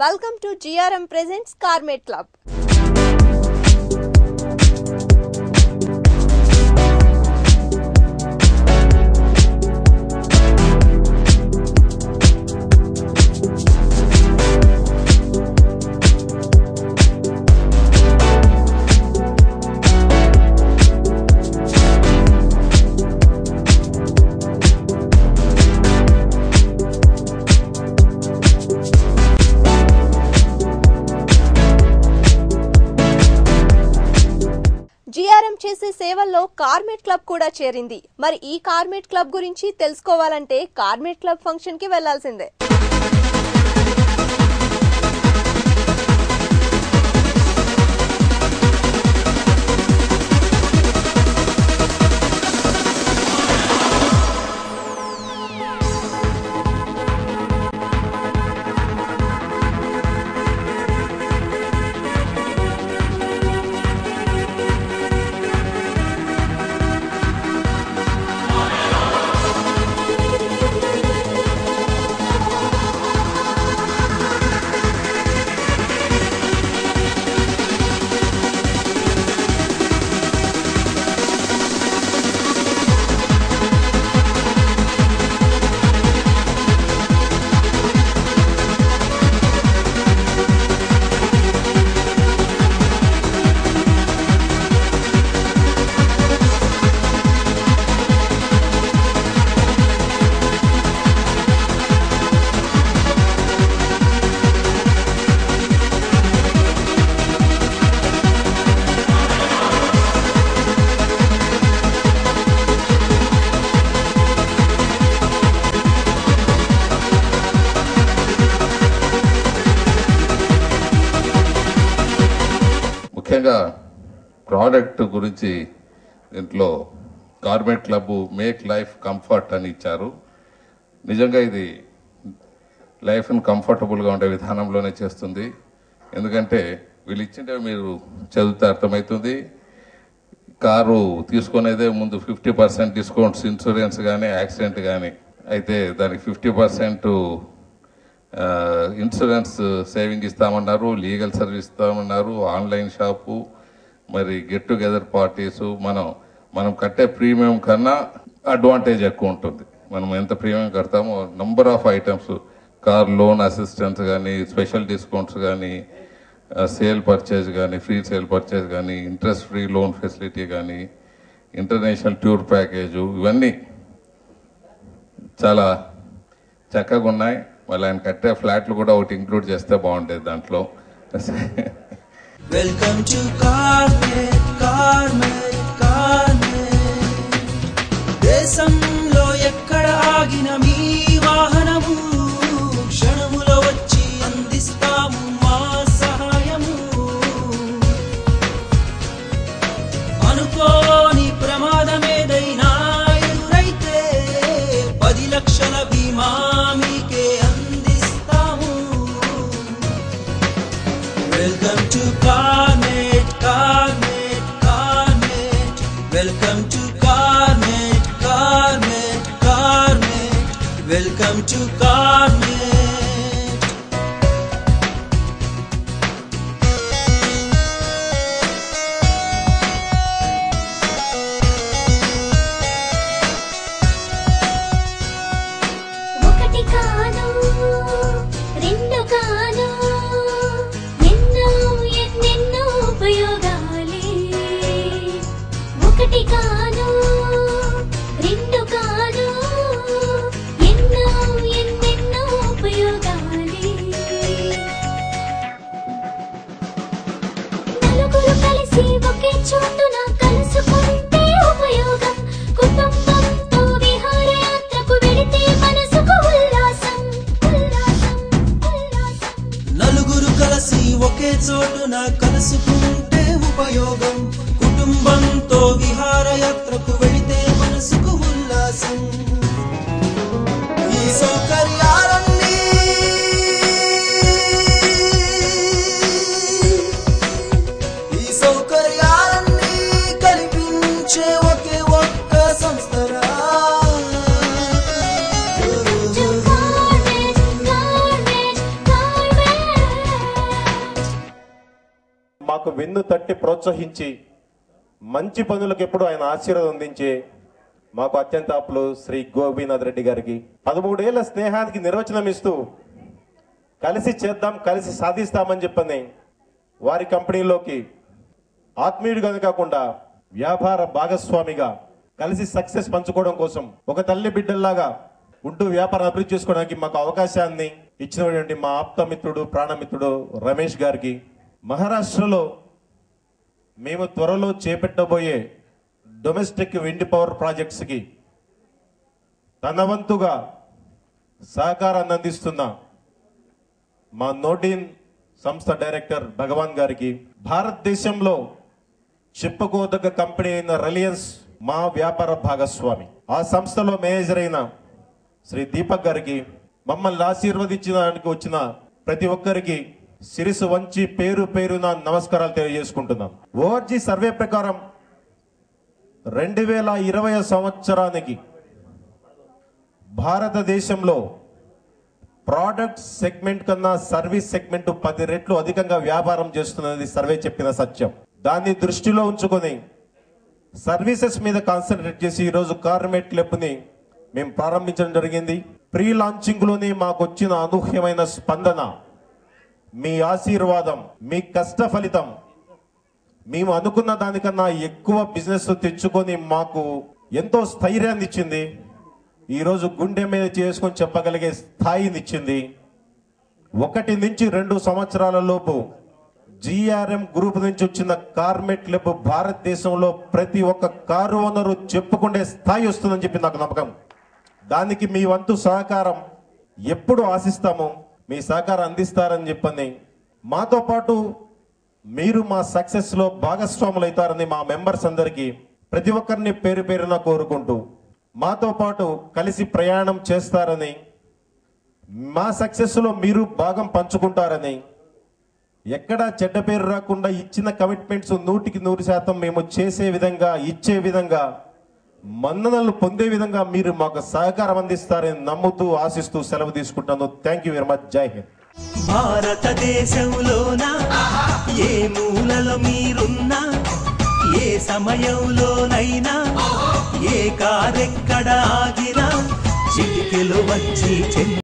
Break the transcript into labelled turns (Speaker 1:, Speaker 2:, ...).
Speaker 1: Welcome to GRM Presents Carmate Club. GRM చేసే సేవల్లో కార్మేట్ club కూడా చేరింది. మరి ఈ కార్మేట్ క్లబ్ గురించి తెలుసుకోవాలంటే కార్మేట్ క్లబ్ ఫంక్షన్ కి వెళ్లాల్సిందే.
Speaker 2: ముఖ్యంగా ప్రోడక్ట్ గురించి దీంట్లో కార్మేట్ క్లబ్ మేక్ లైఫ్ కంఫర్ట్ అని ఇచ్చారు. నిజంగా ఇది లైఫ్ని కంఫర్టబుల్గా ఉండే విధానంలోనే చేస్తుంది. ఎందుకంటే వీళ్ళు ఇచ్చింటే మీరు చదివితే అర్థమవుతుంది. కారు తీసుకునేదే ముందు 50% డిస్కౌంట్స్, ఇన్సూరెన్స్ కానీ యాక్సిడెంట్ కానీ అయితే దానికి 50% ఇన్సూరెన్స్ సేవింగ్ ఇస్తామన్నారు, లీగల్ సర్వీస్ ఇస్తామన్నారు, ఆన్లైన్ షాపు, మరి గెట్ టుగెదర్ పార్టీస్. మనం కట్టే ప్రీమియం కన్నా అడ్వాంటేజ్ ఎక్కువ ఉంటుంది. మనం ఎంత ప్రీమియం కడతామో number of items, car loan assistance కానీ, స్పెషల్ డిస్కౌంట్స్ కానీ, సేల్ పర్చేజ్ కానీ, ఫ్రీ సేల్ పర్చేజ్ కానీ, ఇంట్రెస్ట్ ఫ్రీ లోన్ ఫెసిలిటీ కానీ, ఇంటర్నేషనల్ టూర్ ప్యాకేజు, ఇవన్నీ చాలా చక్కగా ఉన్నాయి. మళ్ళీ ఆయన కట్టే ఫ్లాట్లు కూడా ఒకటి ఇంక్లూడ్ చేస్తే బాగుండేది దాంట్లో.
Speaker 3: Welcome to Carmate Carmate Carmate. దేశంలో ఎక్కడ ఆగిన మీ వాహనము క్షణములో వచ్చి అందిస్తాము మా సహాయము. అనుకోని ప్రమాదమేదైనా ఎదురైతే 10 లక్షల బీమా మీకే అందిస్తాము. Welcome to Carmate Carmate Carmate. Welcome to Carmate Carmate Carmate. Welcome to Carmate.
Speaker 4: ఒకటి కాదు రెండు కాదు ఎన్నో ఎన్నెన్నో ఉపయోగాలే. ఒకటి కాదు రెండు కాదు ఎన్నో ఎన్నెన్నో ఉపయోగాలే. నలుగురు కలిసి ఒకే చోటున కలుసుకుంటే ఉపయోగం. కుటుంబంతో విహారయాత్రకు వెళితే మనసుకు ఉల్లాసం ఉల్లాసం ఉల్లాసం.
Speaker 3: నలుగురు కలిసి ఒకే చోటున కలుసుకుంటే ఉపయోగం. కుటుంబంతో విహారయాత్రకు వెళితే మనసుకు ఉల్లాసం. ఈ సౌకర్యాలన్నీ కల్పించే ఒకే ఒక్క సంస్థరా
Speaker 4: కార్మేట్ కార్మేట్ కార్మేట్.
Speaker 5: మాకు వెన్ను తట్టి ప్రోత్సహించి మంచి పనులకు ఎప్పుడు ఆయన ఆశీర్వాదం అందించే మాకు అత్యంత ఆప్తులు శ్రీ గోపీనాథ్ రెడ్డి గారికి 13 ఏళ్ల స్నేహానికి నిర్వచనం ఇస్తూ కలిసి చేద్దాం కలిసి సాధిస్తామని చెప్పని వారి కంపెనీలోకి ఆత్మీయుడిగానే కాకుండా వ్యాపార భాగస్వామిగా కలిసి సక్సెస్ పంచుకోవడం కోసం ఒక తల్లి బిడ్డల్లాగా ఉంటూ వ్యాపారం అభివృద్ధి చేసుకోవడానికి మాకు అవకాశాన్ని ఇచ్చినటువంటి మా ఆప్తమిత్రుడు ప్రాణమిత్రుడు రమేష్ గారికి, మహారాష్ట్రలో మేము త్వరలో చేపట్టబోయే డొమెస్టిక్ విండ్ పవర్ ప్రాజెక్ట్స్ కి తన వంతుగా సహకారాన్ని అందిస్తున్న మా నోటిన్ సంస్థ డైరెక్టర్ భగవాన్ గారికి, భారతదేశంలో చెప్పుకోదగ్గ కంపెనీ అయిన రిలయన్స్ మా వ్యాపార భాగస్వామి ఆ సంస్థలో మేనేజర్ అయిన శ్రీ దీపక్ గారికి, మమ్మల్ని ఆశీర్వదించడానికి వచ్చిన ప్రతి ఒక్కరికి శిరసు వంచి పేరు పేరున నమస్కారాలు తెలియజేసుకుంటున్నాం. ఓఆర్జీ సర్వే ప్రకారం 2020 సంవత్సరానికి భారతదేశంలో ప్రోడక్ట్ సెగ్మెంట్ కన్నా సర్వీస్ సెగ్మెంట్ 10 రెట్లు అధికంగా వ్యాపారం చేస్తున్నది సర్వే చెప్పిన సత్యం. దాన్ని దృష్టిలో ఉంచుకొని సర్వీసెస్ మీద కాన్సన్ట్రేట్ చేసి ఈరోజు కార్మెట్ క్లబ్ ని మేము ప్రారంభించడం జరిగింది. ప్రీ లాంచింగ్ లోనే మాకు వచ్చిన అనూహ్యమైన స్పందన, మీ ఆశీర్వాదం, మీ కష్ట ఫలితం, మేము అనుకున్న దానికన్నా ఎక్కువ బిజినెస్ తెచ్చుకొని మాకు ఎంతో స్థైర్యాన్ని ఇచ్చింది. ఈరోజు గుండె మీద చేసుకొని చెప్పగలిగే స్థాయిని ఇచ్చింది. 1 నుంచి 2 సంవత్సరాల లోపు జిఆర్ఎం గ్రూప్ నుంచి వచ్చిన కార్మెట్ క్లబ్ భారతదేశంలో ప్రతి ఒక్క కారు ఓనరు చెప్పుకునే స్థాయి వస్తుందని చెప్పి నాకు నమ్మకం. దానికి మీ వంతు సహకారం ఎప్పుడు ఆశిస్తాము, మీ సహకారం అందిస్తారని చెప్పని, మాతో పాటు మీరు మా సక్సెస్ లో భాగస్వాములు అవుతారని మా మెంబర్స్ అందరికీ ప్రతి ఒక్కరిని పేరు పేరున కోరుకుంటూ, మాతో పాటు కలిసి ప్రయాణం చేస్తారని, మా సక్సెస్ లో మీరు భాగం పంచుకుంటారని, ఎక్కడా చెడ్డ పేరు రాకుండా ఇచ్చిన కమిట్మెంట్స్ 100% మేము చేసే విధంగా, ఇచ్చే విధంగా, మన్ననలు పొందే విధంగా మీరు మాకు సహకారం అందిస్తారని నమ్ముతూ ఆశిస్తూ సెలవు తీసుకుంటాను. Thank you very much. జై హింద్.
Speaker 3: భారతదేశంలోనా ఏ మూలలో మీరున్నా, ఏ సమయంలోనైనా, ఏ కారెక్కడ ఆగినా, చిటికెలు వచ్చి